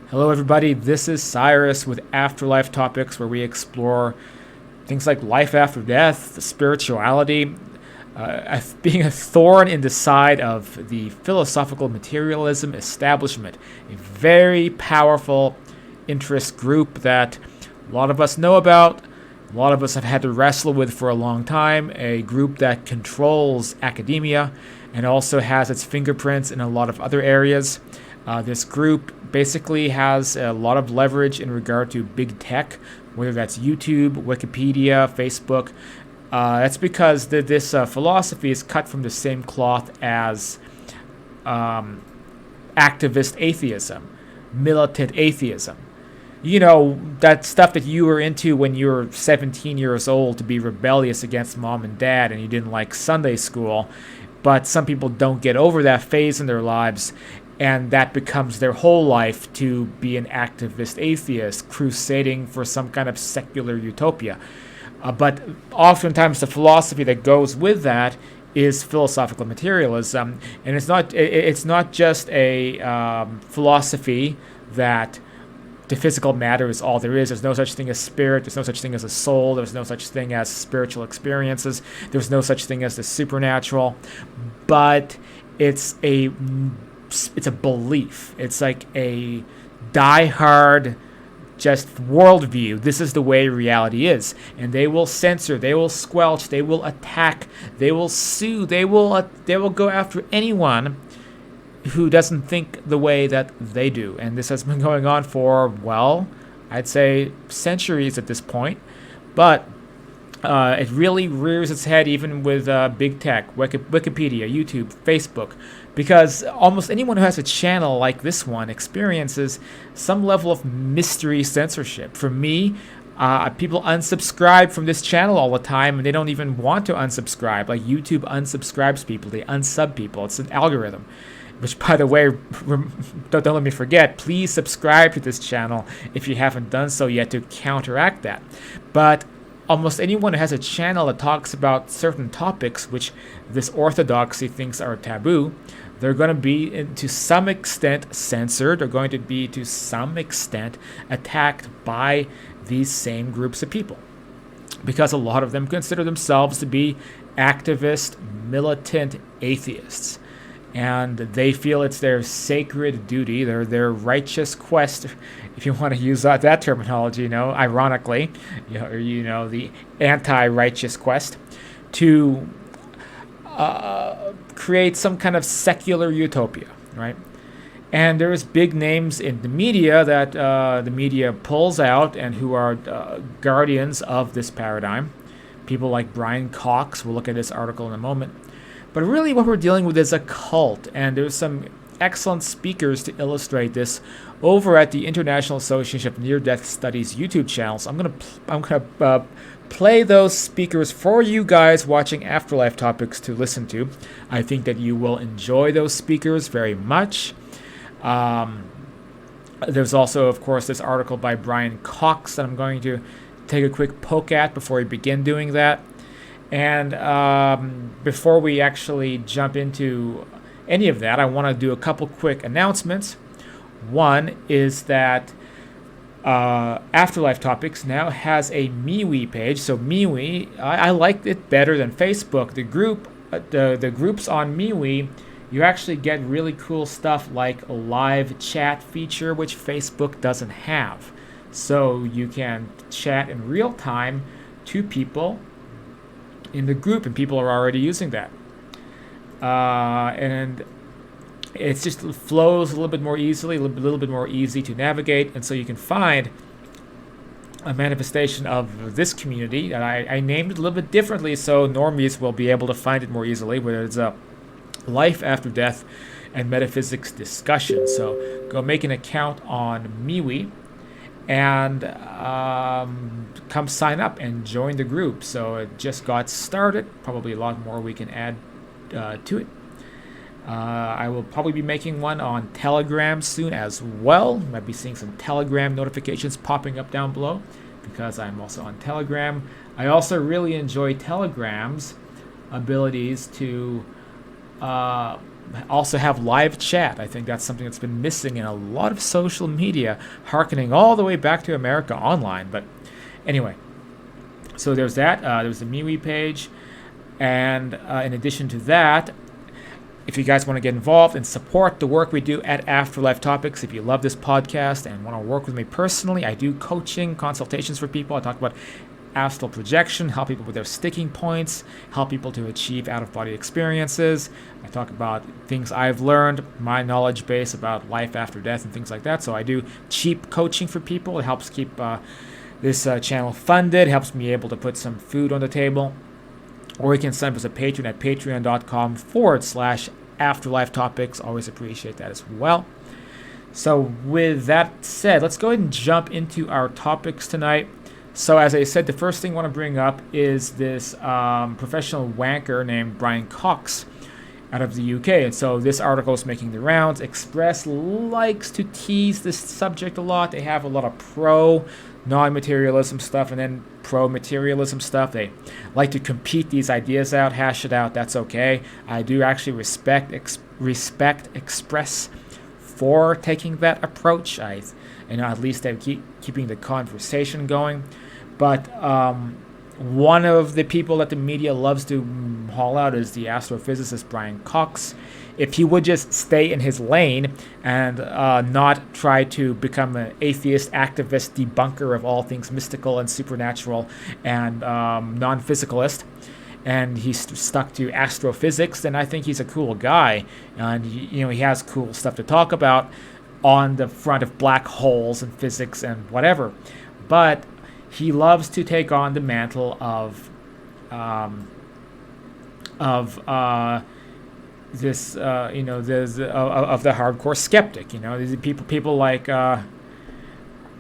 Hello, everybody. This is Cyrus with Afterlife Topics, where we explore things like life after death, the spirituality, being a thorn in the side of the philosophical materialism establishment, a very powerful interest group that a lot of us know about, a lot of us have had to wrestle with for a long time, a group that controls academia and also has its fingerprints in a lot of other areas. This group basically has a lot of leverage in regard to big tech, whether that's YouTube, Wikipedia, Facebook. That's because this philosophy is cut from the same cloth as activist atheism, militant atheism. You know, that stuff that you were into when you were 17 years old to be rebellious against mom and dad and you didn't like Sunday school. But some people don't get over that phase in their lives, and that becomes their whole life to be an activist atheist, crusading for some kind of secular utopia. But oftentimes the philosophy that goes with that is philosophical materialism, and it's not just a philosophy that the physical matter is all there is. There's no such thing as spirit. There's no such thing as a soul. There's no such thing as spiritual experiences. There's no such thing as the supernatural. But it's a belief. It's like a die-hard just worldview. This is the way reality is, and they will censor, they will squelch, they will attack, they will sue, they will go after anyone who doesn't think the way that they do. And this has been going on for, well, I'd say centuries at this point. But it really rears its head even with big tech, Wikipedia, YouTube, Facebook, because almost anyone who has a channel like this one experiences some level of mystery censorship. For me, people unsubscribe from this channel all the time, and they don't even want to unsubscribe. Like YouTube unsubscribes people, they unsub people. It's an algorithm. Which, by the way, don't let me forget, please subscribe to this channel if you haven't done so yet to counteract that. But almost anyone who has a channel that talks about certain topics which this orthodoxy thinks are taboo, they're going to be to some extent censored. They're going to be to some extent attacked by these same groups of people, because a lot of them consider themselves to be activist, militant atheists. And they feel it's their sacred duty, their righteous quest, if you want to use that terminology, ironically, the anti-righteous quest, to create some kind of secular utopia, right? And there's big names in the media that the media pulls out and who are guardians of this paradigm. People like Brian Cox, we'll look at this article in a moment. But really what we're dealing with is a cult, and there's some excellent speakers to illustrate this over at the International Association of Near-Death Studies YouTube channel. So I'm gonna play those speakers for you guys watching Afterlife Topics to listen to. I think that you will enjoy those speakers very much. There's also, of course, this article by Brian Cox that I'm going to take a quick poke at before we begin doing that. And before we actually jump into any of that, I want to do a couple quick announcements. One is that Afterlife Topics now has a MeWe page. So MeWe, I like it better than Facebook. The groups on MeWe, you actually get really cool stuff like a live chat feature, which Facebook doesn't have. So you can chat in real time to people in the group, and people are already using that. And it just flows a little bit more easily, a little bit more easy to navigate, and so you can find a manifestation of this community. And I named it a little bit differently so normies will be able to find it more easily, whether it's a life after death and metaphysics discussion. So go make an account on MeWe and come sign up and join the group. So it just got started. Probably a lot more we can add to it. I will probably be making one on Telegram soon as well. You might be seeing some Telegram notifications popping up down below because I'm also on Telegram. I also really enjoy Telegram's abilities to also have live chat. I think that's something that's been missing in a lot of social media, harkening all the way back to America Online. But anyway, so there's that. There's the MeWe page. And in addition to that, if you guys want to get involved and support the work we do at Afterlife Topics, if you love this podcast and want to work with me personally, I do coaching, consultations for people. I talk about astral projection, help people with their sticking points, help people to achieve out-of-body experiences. I talk about things I've learned, my knowledge base about life after death and things like that. So I do cheap coaching for people. It helps keep this channel funded, helps me able to put some food on the table. Or you can sign up as a patron at patreon.com/Afterlife Topics. Always appreciate that as well. So with that said, let's go ahead and jump into our topics tonight. So as I said, the first thing I want to bring up is this professional wanker named Brian Cox out of the UK. And so this article is making the rounds. Express likes to tease this subject a lot. They have a lot of non-materialism stuff and then pro-materialism stuff. They like to compete these ideas out, hash it out. That's okay. I do actually respect Express for taking that approach. At least they're keeping the conversation going. But one of the people that the media loves to haul out is the astrophysicist Brian Cox. If he would just stay in his lane and not try to become an atheist, activist, debunker of all things mystical and supernatural and non-physicalist, and he's stuck to astrophysics, then I think he's a cool guy. And he has cool stuff to talk about on the front of black holes and physics and whatever. But he loves to take on the mantle of this of the hardcore skeptic. These people like a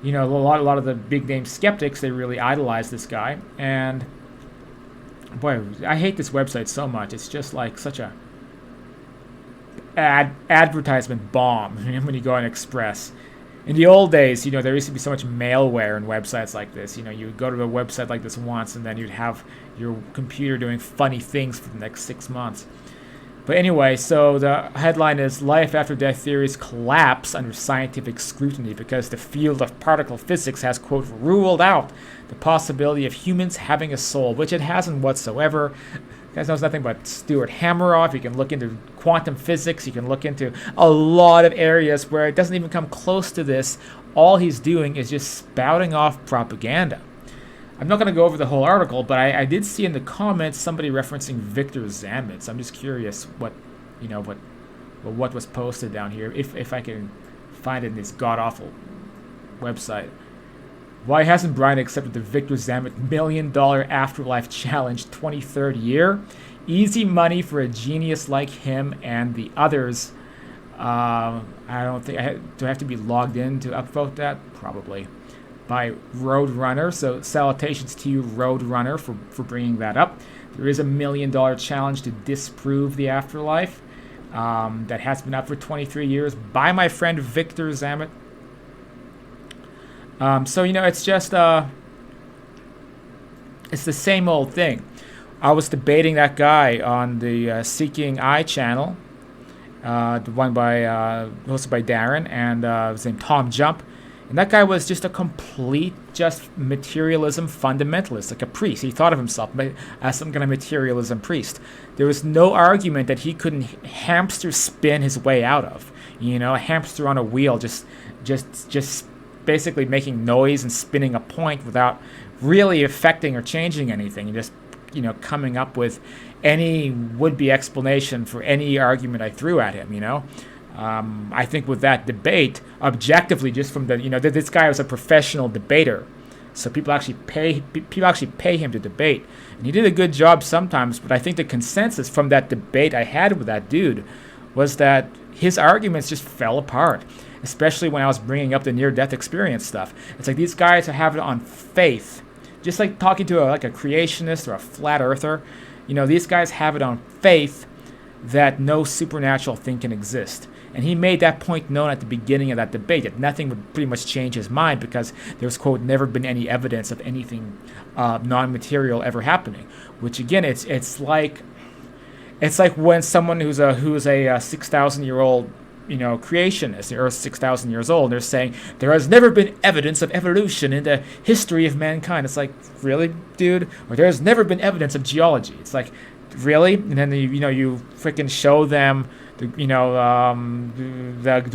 lot of the big name skeptics. They really idolize this guy, and boy, I hate this website so much. It's just like such a advertisement bomb when you go on Express. In the old days, there used to be so much malware in websites like this. You would go to a website like this once, and then you'd have your computer doing funny things for the next 6 months. But anyway, so the headline is Life After Death Theories Collapse Under Scientific Scrutiny because the field of particle physics has, quote, ruled out the possibility of humans having a soul, which it hasn't whatsoever. Guys knows nothing but Stuart Hameroff. You can look into quantum physics. You can look into a lot of areas where it doesn't even come close to this. All he's doing is just spouting off propaganda. I'm not going to go over the whole article, but I did see in the comments somebody referencing Victor Zamet. So I'm just curious what was posted down here, if I can find it in this god-awful website. Why hasn't Brian accepted the Victor Zamet $1 million Afterlife Challenge 23rd year? Easy money for a genius like him and the others. I don't think... do I have to be logged in to upvote that? Probably. By Roadrunner. So salutations to you, Roadrunner, for bringing that up. There is a $1 million challenge to disprove the afterlife that has been up for 23 years by my friend Victor Zamet. So it's just it's the same old thing. I was debating that guy on the Seeking Eye channel, the one hosted by Darren, and his name Tom Jump, and that guy was just a complete materialism fundamentalist, like a priest. He thought of himself as some kind of materialism priest. There was no argument that he couldn't hamster spin his way out of. A hamster on a wheel, just basically making noise and spinning a point without really affecting or changing anything, and just coming up with any would-be explanation for any argument I threw at him. I think with that debate, objectively, just from the this guy was a professional debater, so people actually pay him to debate, and he did a good job sometimes. But I think the consensus from that debate I had with that dude was that his arguments just fell apart. Especially when I was bringing up the near-death experience stuff. It's like these guys have it on faith. Just like talking to a creationist or a flat earther. These guys have it on faith that no supernatural thing can exist. And he made that point known at the beginning of that debate, that nothing would pretty much change his mind because there's, quote, never been any evidence of anything non-material ever happening. Which, again, it's like It's like when someone who's a 6,000-year-old, creationist, the Earth's 6,000 years old, they're saying there has never been evidence of evolution in the history of mankind. It's like, really, dude? Or there has never been evidence of geology. It's like, really? And then you freaking show them the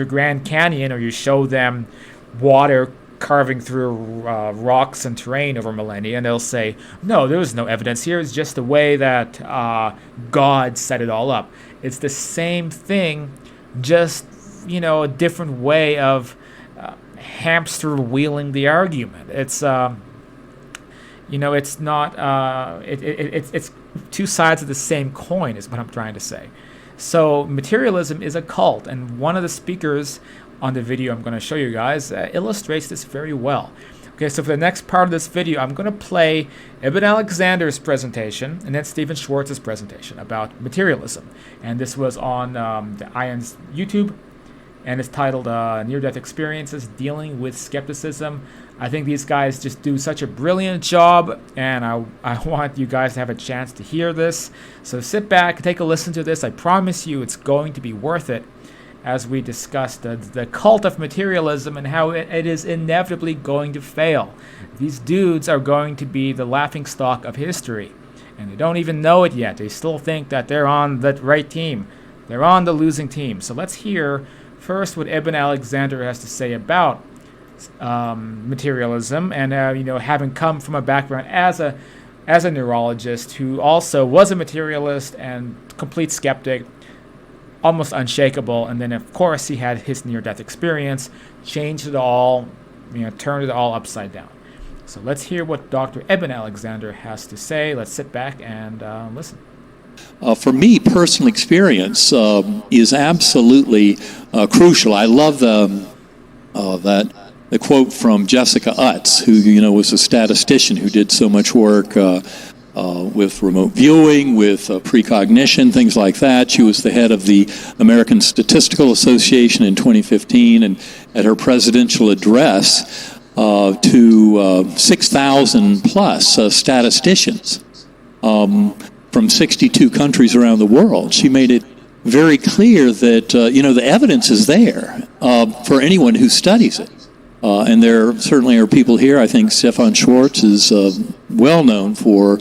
Grand Canyon, or you show them water carving through rocks and terrain over millennia, and they'll say, no, there was no evidence here. It's just the way that God set it all up. It's the same thing, just a different way of hamster wheeling the argument. It's it's not it's two sides of the same coin, is what I'm trying to say. So materialism is a cult, and one of the speakers on the video I'm going to show you guys illustrates this very well. Okay, so for the next part of this video, I'm going to play Ibn Alexander's presentation and then Stephen Schwartz's presentation about materialism. And this was on the ION's YouTube, and it's titled Near-Death Experiences, Dealing with Skepticism. I think these guys just do such a brilliant job, and I want you guys to have a chance to hear this. So sit back, take a listen to this. I promise you it's going to be worth it, as we discuss the cult of materialism and how it is inevitably going to fail. These dudes are going to be the laughingstock of history, and they don't even know it yet. They still think that they're on the right team. They're on the losing team. So let's hear first what Ibn Alexander has to say about materialism, and having come from a background as a neurologist who also was a materialist and complete skeptic, almost unshakable, and then of course he had his near-death experience, changed it all, turned it all upside down. So let's hear what Dr. Ibn Alexander has to say. Let's sit back and listen. For me, personal experience is absolutely crucial. I love the quote from Jessica Utz, who was a statistician who did so much work with remote viewing, with precognition, things like that. She was the head of the American Statistical Association in 2015, and at her presidential address to 6,000 plus statisticians from 62 countries around the world, she made it very clear that the evidence is there for anyone who studies it. And there certainly are people here. I think Stefan Schwartz is well known for,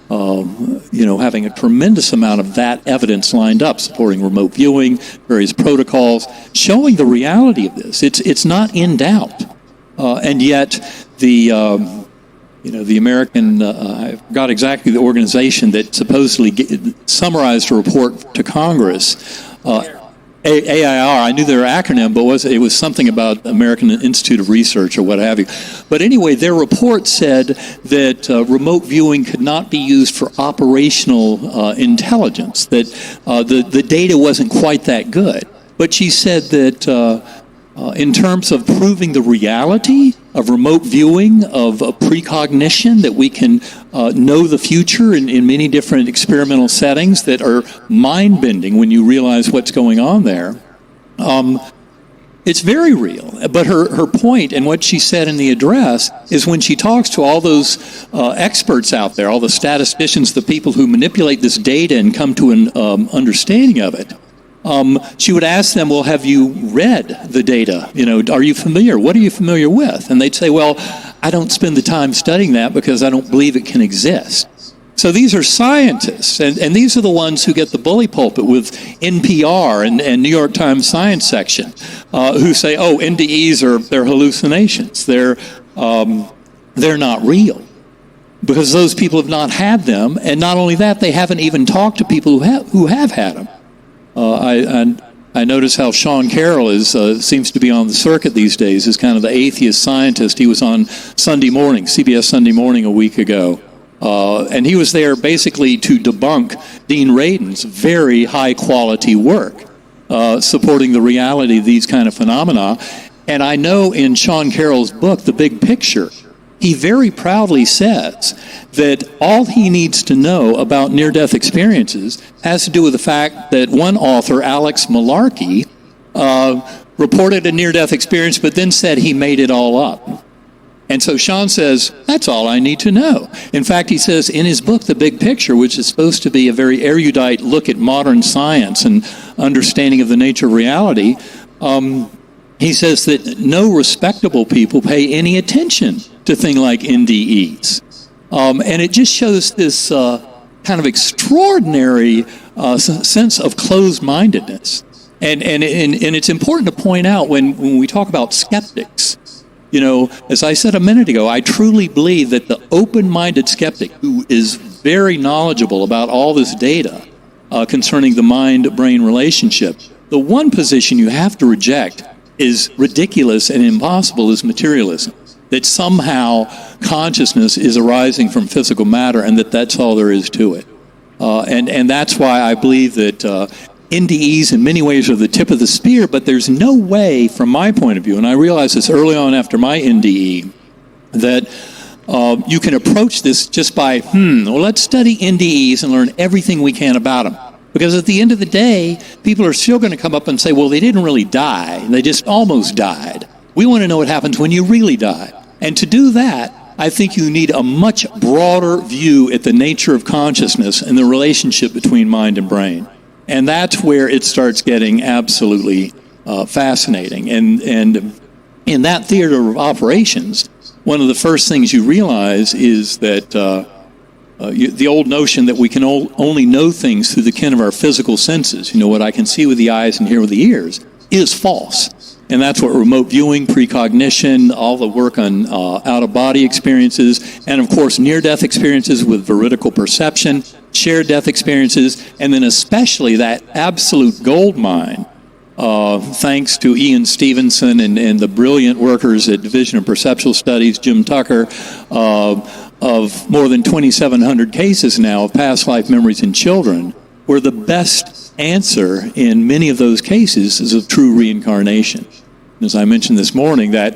having a tremendous amount of that evidence lined up, supporting remote viewing, various protocols, showing the reality of this. It's not in doubt. And yet the American, I forgot exactly the organization that supposedly summarized a report to Congress. AIR, I knew their acronym, but it was something about American Institute of Research or what have you. But anyway, their report said that remote viewing could not be used for operational intelligence, that the data wasn't quite that good. But she said that in terms of proving the reality of remote viewing, of precognition, that we can know the future in many different experimental settings that are mind-bending when you realize what's going on there. It's very real. But her point and what she said in the address is when she talks to all those experts out there, all the statisticians, the people who manipulate this data and come to an understanding of it, she would ask them, well, have you read the data? Are you familiar? What are you familiar with? And they'd say, well, I don't spend the time studying that because I don't believe it can exist. So these are scientists, and these are the ones who get the bully pulpit with NPR and New York Times Science section, who say, oh, NDEs they're hallucinations. They're not real. Because those people have not had them, and not only that, they haven't even talked to people who have had them. I notice how Sean Carroll seems to be on the circuit these days as kind of the atheist scientist. He was on Sunday Morning, CBS Sunday Morning a week ago. And he was there basically to debunk Dean Radin's very high-quality work supporting the reality of these kind of phenomena. And I know in Sean Carroll's book, The Big Picture, he very proudly says that all he needs to know about near-death experiences has to do with the fact that one author, Alex Malarkey, reported a near-death experience, but then said he made it all up. And so Sean says, that's all I need to know. In fact, he says in his book, The Big Picture, which is supposed to be a very erudite look at modern science and understanding of the nature of reality, he says that no respectable people pay any attention to things like NDEs. And it just shows this kind of extraordinary sense of closed-mindedness. And it's important to point out when we talk about skeptics, as I said a minute ago, I truly believe that the open-minded skeptic who is very knowledgeable about all this data concerning the mind-brain relationship, the one position you have to reject is ridiculous and impossible is materialism. That somehow consciousness is arising from physical matter and that's all there is to it. And that's why I believe that NDEs in many ways are the tip of the spear, but there's no way, from my point of view, and I realized this early on after my NDE, that you can approach this just by, let's study NDEs and learn everything we can about them. Because at the end of the day, people are still going to come up and say, well, they didn't really die. They just almost died. We want to know what happens when you really die. And to do that, I think you need a much broader view at the nature of consciousness and the relationship between mind and brain. And that's where it starts getting absolutely fascinating. And in that theater of operations, one of the first things you realize is that the old notion that we can only know things through the ken of our physical senses, what I can see with the eyes and hear with the ears, is false. And that's what remote viewing, precognition, all the work on out-of-body experiences, and of course near-death experiences with veridical perception, shared death experiences, and then especially that absolute gold mine, thanks to Ian Stevenson and the brilliant workers at Division of Perceptual Studies, Jim Tucker, of more than 2,700 cases now of past life memories in children, where the best answer in many of those cases is of true reincarnation. As I mentioned this morning, that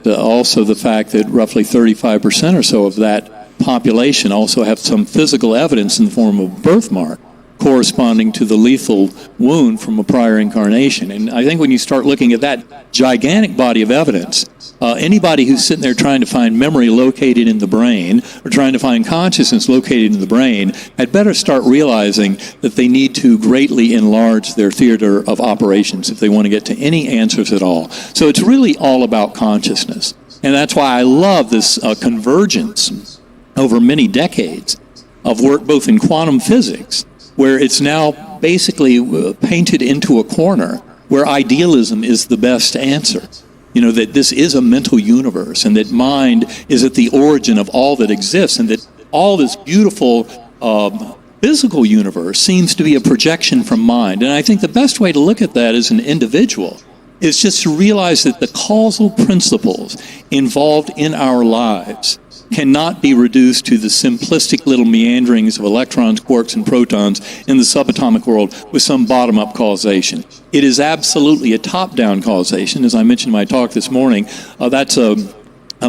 also the fact that roughly 35% or so of that population also have some physical evidence in the form of birthmark corresponding to the lethal wound from a prior incarnation. And I think when you start looking at that gigantic body of evidence, anybody who's sitting there trying to find memory located in the brain or trying to find consciousness located in the brain had better start realizing that they need to greatly enlarge their theater of operations if they want to get to any answers at all. So it's really all about consciousness. And that's why I love this convergence over many decades of work both in quantum physics, where it's now basically painted into a corner where idealism is the best answer. That this is a mental universe and that mind is at the origin of all that exists and that all this beautiful physical universe seems to be a projection from mind. And I think the best way to look at that as an individual is just to realize that the causal principles involved in our lives cannot be reduced to the simplistic little meanderings of electrons, quarks, and protons in the subatomic world with some bottom-up causation. It is absolutely a top-down causation. As I mentioned in my talk this morning, that's a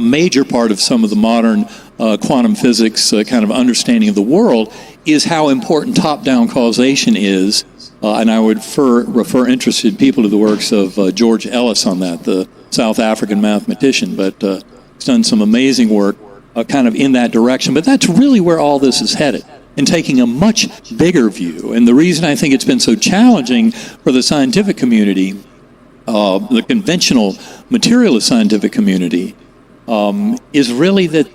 major part of some of the modern quantum physics kind of understanding of the world is how important top-down causation is. And I would refer interested people to the works of George Ellis on that, the South African mathematician, but he's done some amazing work kind of in that direction. But that's really where all this is headed, and taking a much bigger view. And the reason I think it's been so challenging for the scientific community, the conventional materialist scientific community, is really that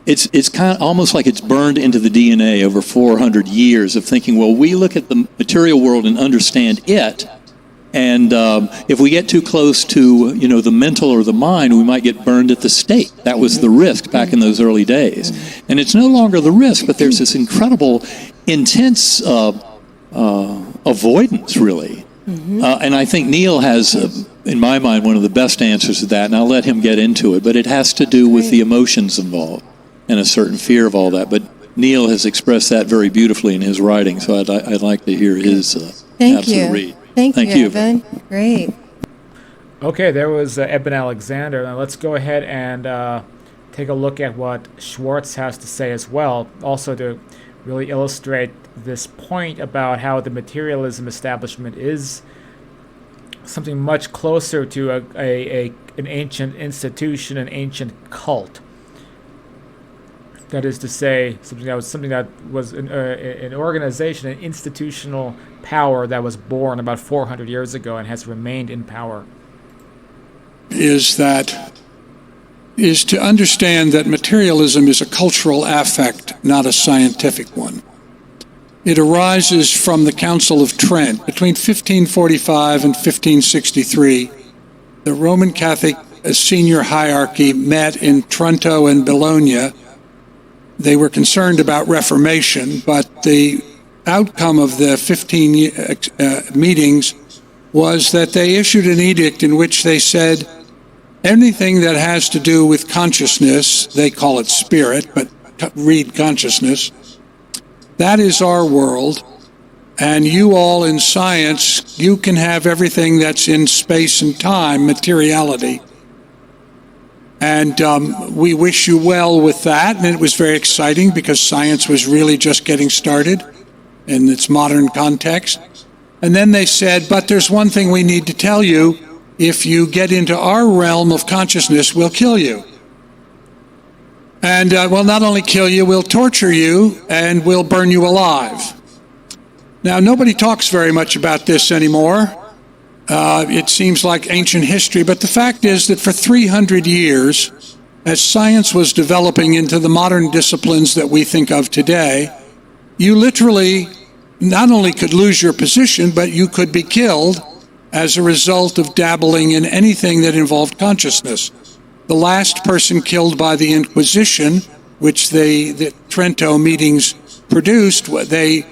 it's kind of almost like it's burned into the DNA over 400 years of thinking, well, we look at the material world and understand it, and if we get too close to the mental or the mind, we might get burned at the stake. That was the risk back in those early days, and it's no longer the risk, but there's this incredible, intense avoidance, really. And I think Neil has, in my mind, one of the best answers to that, and I'll let him get into it, but it has to do with the emotions involved and a certain fear of all that. But Neil has expressed that very beautifully in his writing, so I'd like to hear his absolute read. Thank you, Evan. Great. Okay, there was Eben Alexander. Now let's go ahead and take a look at what Schwartz has to say as well, also to really illustrate this point about how the materialism establishment is something much closer to an ancient institution, an ancient cult. That is to say, something that was an organization, an institutional power that was born about 400 years ago and has remained in power. Is to understand that materialism is a cultural affect, not a scientific one. It arises from the Council of Trent. Between 1545 and 1563, the Roman Catholic senior hierarchy met in Trento and Bologna. They were concerned about Reformation, but the outcome of the 15 meetings was that they issued an edict in which they said anything that has to do with consciousness, they call it spirit, but read consciousness, that is our world, and you all in science, you can have everything that's in space and time, materiality. And we wish you well with that, and it was very exciting because science was really just getting started in its modern context. And then they said, but there's one thing we need to tell you. If you get into our realm of consciousness, we'll kill you. And we'll not only kill you, we'll torture you, and we'll burn you alive. Now, nobody talks very much about this anymore. It seems like ancient history, but the fact is that for 300 years, as science was developing into the modern disciplines that we think of today, you literally not only could lose your position, but you could be killed as a result of dabbling in anything that involved consciousness. The last person killed by the Inquisition, which the Trento meetings produced, the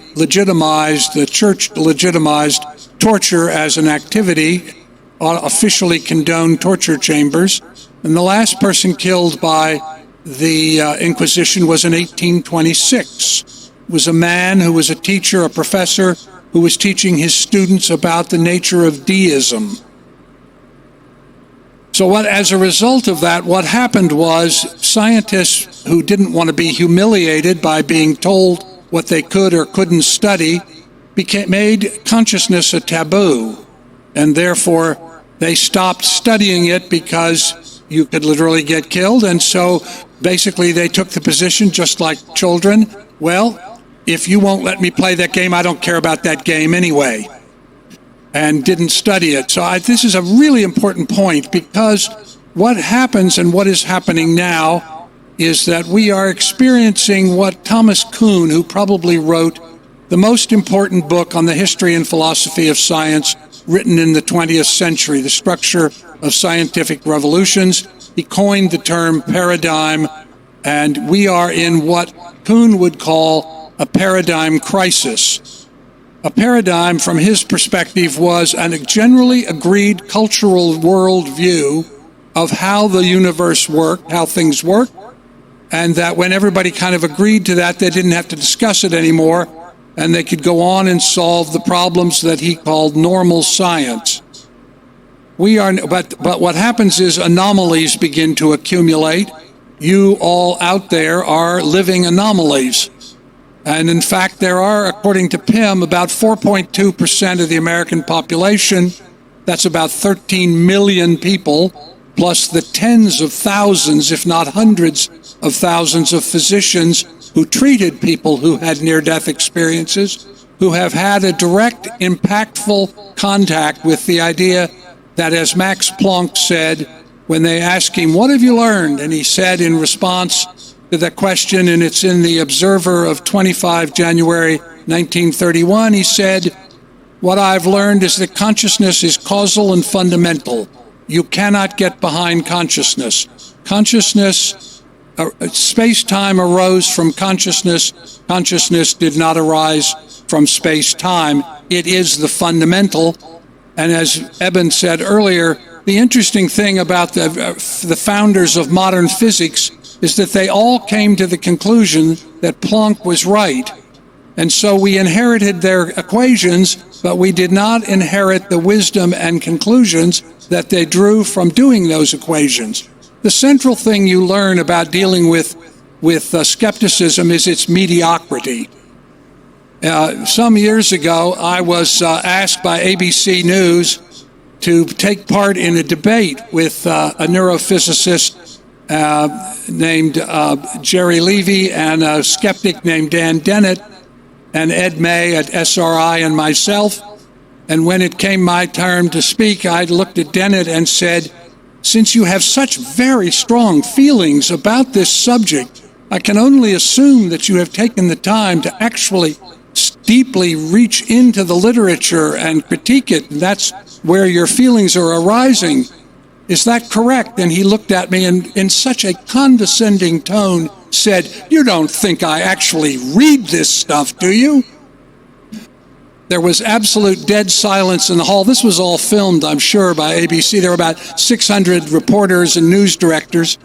church legitimized torture as an activity, officially condoned torture chambers, and the last person killed by the Inquisition was in 1826. It was a man who was a teacher, a professor, who was teaching his students about the nature of deism. So as a result of that, what happened was scientists who didn't want to be humiliated by being told what they could or couldn't study made consciousness a taboo, and therefore they stopped studying it because you could literally get killed. And so basically they took the position, just like children, well, if you won't let me play that game, I don't care about that game anyway, and didn't study it. So this is a really important point, because what happens and what is happening now is that we are experiencing what Thomas Kuhn, who probably wrote the most important book on the history and philosophy of science written in the 20th century, The Structure of Scientific Revolutions, he coined the term paradigm, and we are in what Kuhn would call a paradigm crisis. A paradigm, from his perspective, was a generally agreed cultural worldview of how the universe worked, how things work, and that when everybody kind of agreed to that, they didn't have to discuss it anymore, and they could go on and solve the problems that he called normal science. But what happens is anomalies begin to accumulate. You all out there are living anomalies. And in fact, there are, according to PIM, about 4.2% of the American population. That's about 13 million people, plus the tens of thousands, if not hundreds of thousands of physicians who treated people who had near-death experiences, who have had a direct, impactful contact with the idea that, as Max Planck said, when they asked him, "What have you learned?" and he said in response to that question, and it's in the Observer of 25 January 1931, he said, "What I've learned is that consciousness is causal and fundamental. You cannot get behind consciousness. Space-time arose from consciousness. Consciousness did not arise from space-time. It is the fundamental." And as Eben said earlier, the interesting thing about the founders of modern physics is that they all came to the conclusion that Planck was right. And so we inherited their equations, but we did not inherit the wisdom and conclusions that they drew from doing those equations. The central thing you learn about dealing with skepticism is its mediocrity. Some years ago, I was asked by ABC News to take part in a debate with a neurophysicist named Jerry Levy and a skeptic named Dan Dennett and Ed May at SRI and myself. And when it came my turn to speak, I looked at Dennett and said, since you have such very strong feelings about this subject, I can only assume that you have taken the time to actually deeply reach into the literature and critique it. And that's where your feelings are arising. Is that correct? And he looked at me and in such a condescending tone said, you don't think I actually read this stuff, do you? There was absolute dead silence in the hall. This was all filmed, I'm sure, by ABC. There were about 600 reporters and news directors.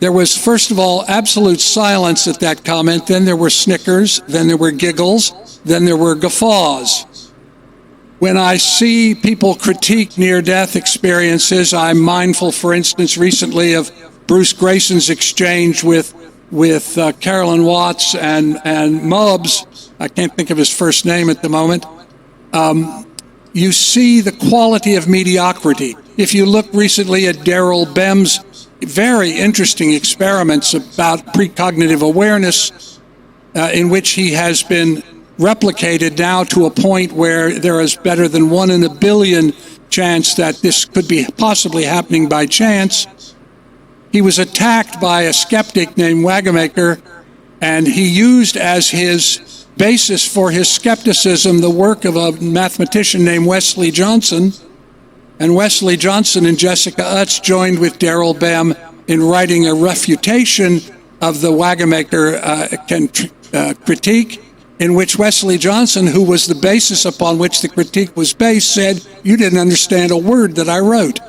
There was, first of all, absolute silence at that comment. Then there were snickers. Then there were giggles. Then there were guffaws. When I see people critique near-death experiences, I'm mindful, for instance, recently of Bruce Grayson's exchange with Carolyn Watts and Mubbs. I can't think of his first name at the moment. You see the quality of mediocrity. If you look recently at Daryl Bem's very interesting experiments about precognitive awareness, in which he has been replicated now to a point where there is better than 1 in a billion chance that this could be possibly happening by chance. He was attacked by a skeptic named Wagamaker, and he used as his basis for his skepticism the work of a mathematician named Wesley Johnson. And Wesley Johnson and Jessica Utz joined with Daryl Bem in writing a refutation of the Wagamaker critique, in which Wesley Johnson, who was the basis upon which the critique was based, said, you didn't understand a word that I wrote.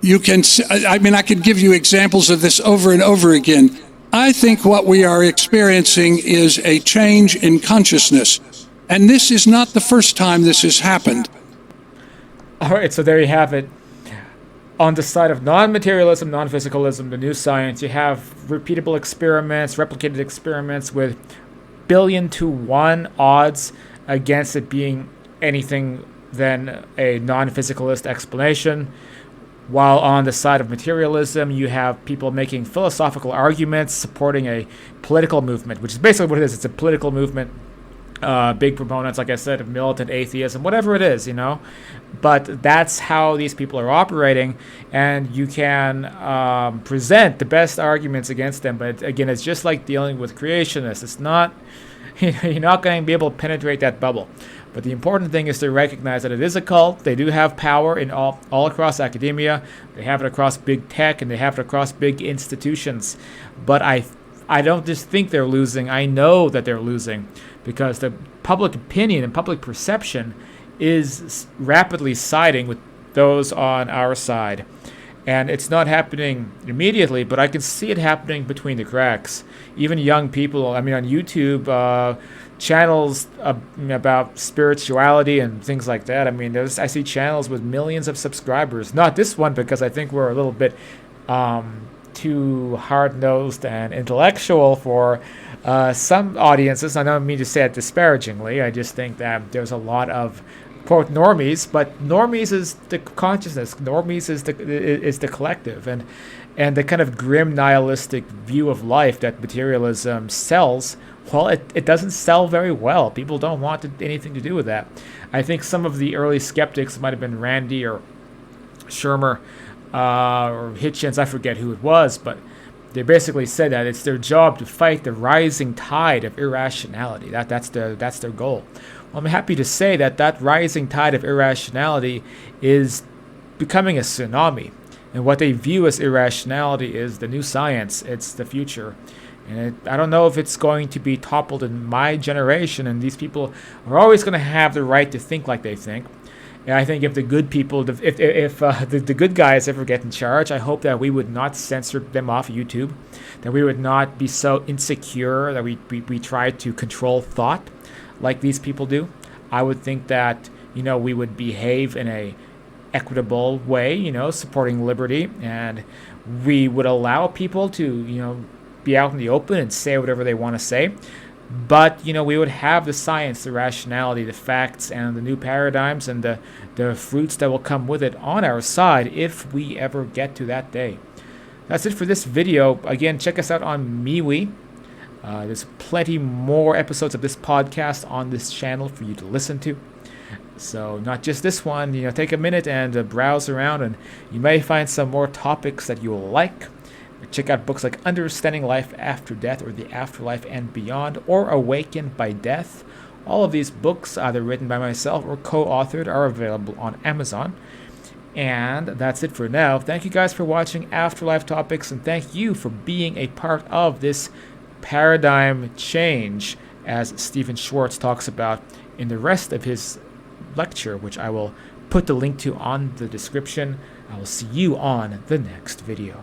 You can, I could give you examples of this over and over again. I think what we are experiencing is a change in consciousness. And this is not the first time this has happened. All right, so there you have it. On the side of non-materialism, non-physicalism, the new science, you have repeatable experiments, replicated experiments with 1,000,000,000 to 1 odds against it being anything than a non-physicalist explanation. While on the side of materialism, you have people making philosophical arguments supporting a political movement, which is basically what it is. It's a political movement. Big proponents, like I said, of militant atheism, whatever it is, But that's how these people are operating, and you can present the best arguments against them. But again, it's just like dealing with creationists. It's not, you're not going to be able to penetrate that bubble. But the important thing is to recognize that it is a cult. They do have power in all across academia. They have it across big tech, and they have it across big institutions. But I don't just think they're losing. I know that they're losing, because the public opinion and public perception is rapidly siding with those on our side. And it's not happening immediately, but I can see it happening between the cracks. Even young people, on YouTube, channels about spirituality and things like that. I see channels with millions of subscribers. Not this one, because I think we're a little bit too hard-nosed and intellectual for some audiences. I don't mean to say it disparagingly. I just think that there's a lot of, quote, normies, but normies is the consciousness. Normies is the collective, and the kind of grim nihilistic view of life that materialism sells. Well, it doesnent sell very well. People don't want anything to do with that. I think some of the early skeptics, might have been Randy or Shermer or Hitchens, I forget who it was, but they basically said that it's their job to fight the rising tide of irrationality. That's their goal. Well, I'm happy to say that rising tide of irrationality is becoming a tsunami. And what they view as irrationality is the new science. It's the future. And I don't know if it's going to be toppled in my generation, and these people are always going to have the right to think like they think. And I think if the good people, if the good guys ever get in charge, I hope that we would not censor them off YouTube, that we would not be so insecure that we try to control thought like these people do. I would think that, we would behave in a equitable way, supporting liberty, and we would allow people to, be out in the open and say whatever they want to say. But, we would have the science, the rationality, the facts, and the new paradigms, and the fruits that will come with it on our side if we ever get to that day. That's it for this video. Again, check us out on MeWe. There's plenty more episodes of this podcast on this channel for you to listen to. So not just this one, take a minute and browse around, and you may find some more topics that you will like. Check out books like Understanding Life After Death, or The Afterlife and Beyond, or Awakened by Death. All of these books, either written by myself or co-authored, are available on Amazon. And that's it for now. Thank you guys for watching Afterlife Topics, and thank you for being a part of this paradigm change, as Stephen Schwartz talks about in the rest of his lecture, which I will put the link to on the description. I will see you on the next video.